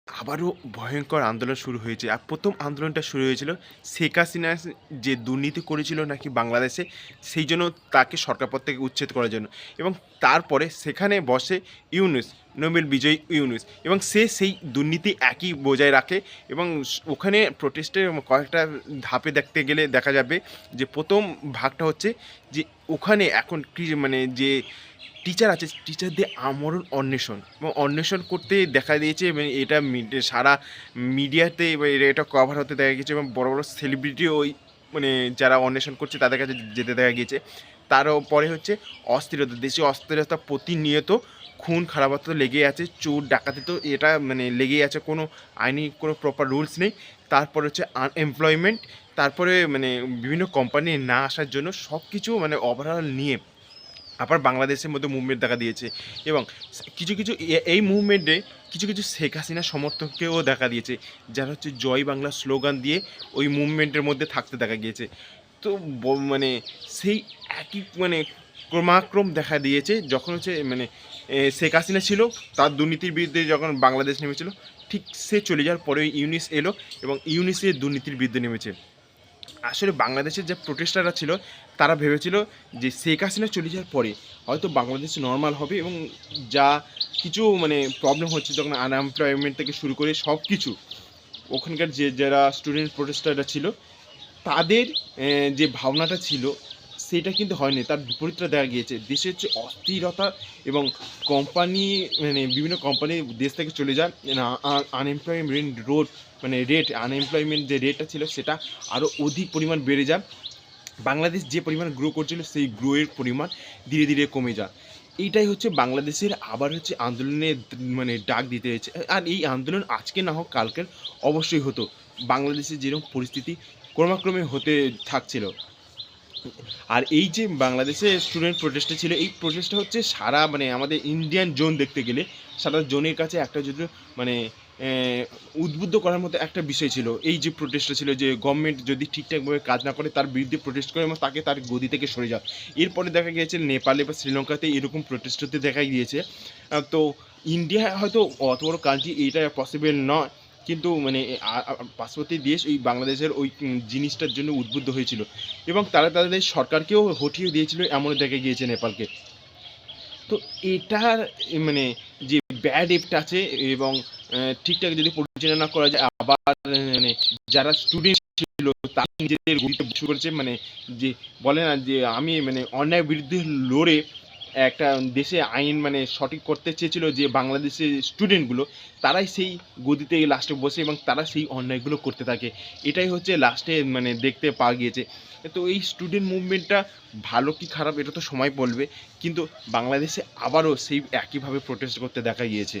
আবারও ভয়ঙ্কর আন্দোলন শুরু হয়েছে। আর ১ম আন্দোলনটা শুরু হয়েছিল শেখ হাসিনা যে দুর্নীতি করেছিল নাকি বাংলাদেশে, সেইজন্য তাকে সরকার পদ থেকে উচ্ছেদ করার জন্য। এবং তারপরে সেখানে বসে ইউনূস, নোবেল বিজয়ী ইউনূস, এবং সে সেই দুর্নীতি একই বজায় রাখে। এবং ওখানে প্রোটেস্টের কয়েকটা ধাপে দেখতে গেলে দেখা যাবে যে ১ম ভাগটা হচ্ছে যে ওখানে এখন কি মানে যে টিচার আছে, টিচারদের আমরণ অন্বেষণ এবং অন্বেষণ করতে দেখা দিয়েছে, এবং এটা সারা মিডিয়াতে এবার এটা কভার হতে দেখা গেছে, এবং বড় বড় সেলিব্রিটি ওই মানে যারা অন্বেষণ করছে তাদের কাছে যেতে দেখা গিয়েছে। তারও পরে হচ্ছে অস্থিরতা, দেশে অস্থিরতা প্রতিনিয়ত, খুন খারাপত্র লেগেই আছে, চোর ডাকাতি তো এটা মানে লেগেই আছে, কোনো আইনি কোনো প্রপার রুলস নেই। তারপর হচ্ছে আনএমপ্লয়মেন্ট, তারপরে মানে বিভিন্ন কোম্পানি না আসার জন্য সব কিছু মানে ওভারঅল নিয়ে আবার বাংলাদেশের মধ্যে মুভমেন্ট দেখা দিয়েছে। এবং কিছু কিছু এই মুভমেন্টে কিছু কিছু শেখ হাসিনা সমর্থককেও দেখা দিয়েছে, যারা হচ্ছে জয় বাংলা স্লোগান দিয়ে ওই মুভমেন্টের মধ্যে থাকতে দেখা গিয়েছে। তো মানে সেই একই মানে ক্রমাক্রম দেখা দিয়েছে যখন হচ্ছে মানে শেখ হাসিনা ছিল, তার দুর্নীতির বিরুদ্ধে যখন বাংলাদেশ নেমেছিল, ঠিক সে চলে যাওয়ার পরে ইউনিস এলো এবং ইউনিসের দুর্নীতির বিরুদ্ধে নেমেছে। আসলে বাংলাদেশের যে প্রোটেস্টাররা ছিল, তারা ভেবেছিল যে শেখ হাসিনা চলে যাওয়ার পরে হয়তো বাংলাদেশ নর্মাল হবে, এবং যা কিছু মানে প্রবলেম হচ্ছে যখন আনএমপ্লয়মেন্ট থেকে শুরু করে সব কিছু, ওখানকার যারা স্টুডেন্ট প্রোটেস্টাররা ছিল তাদের যে ভাবনাটা ছিল সেটা কিন্তু হয়নি, তার বিপরীতটা দেখা গিয়েছে। দেশে হচ্ছে অস্থিরতা, এবং কোম্পানি মানে বিভিন্ন কোম্পানি দেশ থেকে চলে যায়, আনএমপ্লয়মেন্ট আনএমপ্লয়মেন্ট যে রেটটা ছিল সেটা আরও অধিক পরিমাণ বেড়ে যায়। বাংলাদেশ যে পরিমাণ গ্রো করছিল সেই গ্রোয়ের পরিমাণ ধীরে ধীরে কমে যায়। এইটাই হচ্ছে বাংলাদেশের আবার হচ্ছে আন্দোলনের মানে ডাক দিতে হয়েছে। আর এই আন্দোলন আজকে না হোক কালকের অবশ্যই হতো, বাংলাদেশের যেরকম পরিস্থিতি ক্রমাক্রমে হতে থাকছিল। আর এই যে বাংলাদেশে স্টুডেন্ট প্রোটেস্টটা ছিল, এই প্রোটেস্টটা হচ্ছে সারা মানে আমাদের ইন্ডিয়ান জোন দেখতে গেলে সারা জোনের কাছে একটা যদি মানে উদ্বুদ্ধ করার মতো একটা বিষয় ছিল। এই যে প্রোটেস্টটা ছিল যে গভর্নমেন্ট যদি ঠিকঠাকভাবে কাজ না করে তার বিরুদ্ধে প্রোটেস্ট করে এবং তাকে তার গদি থেকে সরে যাওয়া। এরপরে দেখা গিয়েছে নেপালে বা শ্রীলঙ্কাতে এরকম প্রোটেস্ট হতে দেখা গিয়েছে। তো ইন্ডিয়া হয়তো অত বড় কান্ট্রি, এইটা পসিবল নয়, কিন্তু মানে পার্শ্ববর্তী দেশ ওই বাংলাদেশের ওই জিনিসটার জন্য উদ্বুদ্ধ হয়েছিল, এবং তারা তাদের সরকারকেও হঠিয়ে দিয়েছিল, এমন দেখা গিয়েছে নেপালকে। তো এটার মানে যে ব্যাড এফেক্ট আছে, এবং ঠিকঠাক যদি পরিচালনা করা যায়, আবার মানে যারা স্টুডেন্ট ছিল তারা নিজেদের গতিতে শুরু করেছে, মানে যে বলে না যে আমি মানে অন্যায়ের বিরুদ্ধে লড়ে একটা দেশে আইন মানে সঠিক করতে চেয়েছিল, যে বাংলাদেশের স্টুডেন্টগুলো তারাই সেই গদিতে লাস্টে বসে এবং তারা সেই অন্যায়গুলো করতে থাকে। এটাই হচ্ছে লাস্টে মানে দেখতে পাওয়া গিয়েছে। তো এই স্টুডেন্ট মুভমেন্টটা ভালো কি খারাপ এটা তো সময় বলবে, কিন্তু বাংলাদেশে আবারও সেই একইভাবে প্রোটেস্ট করতে দেখা গিয়েছে।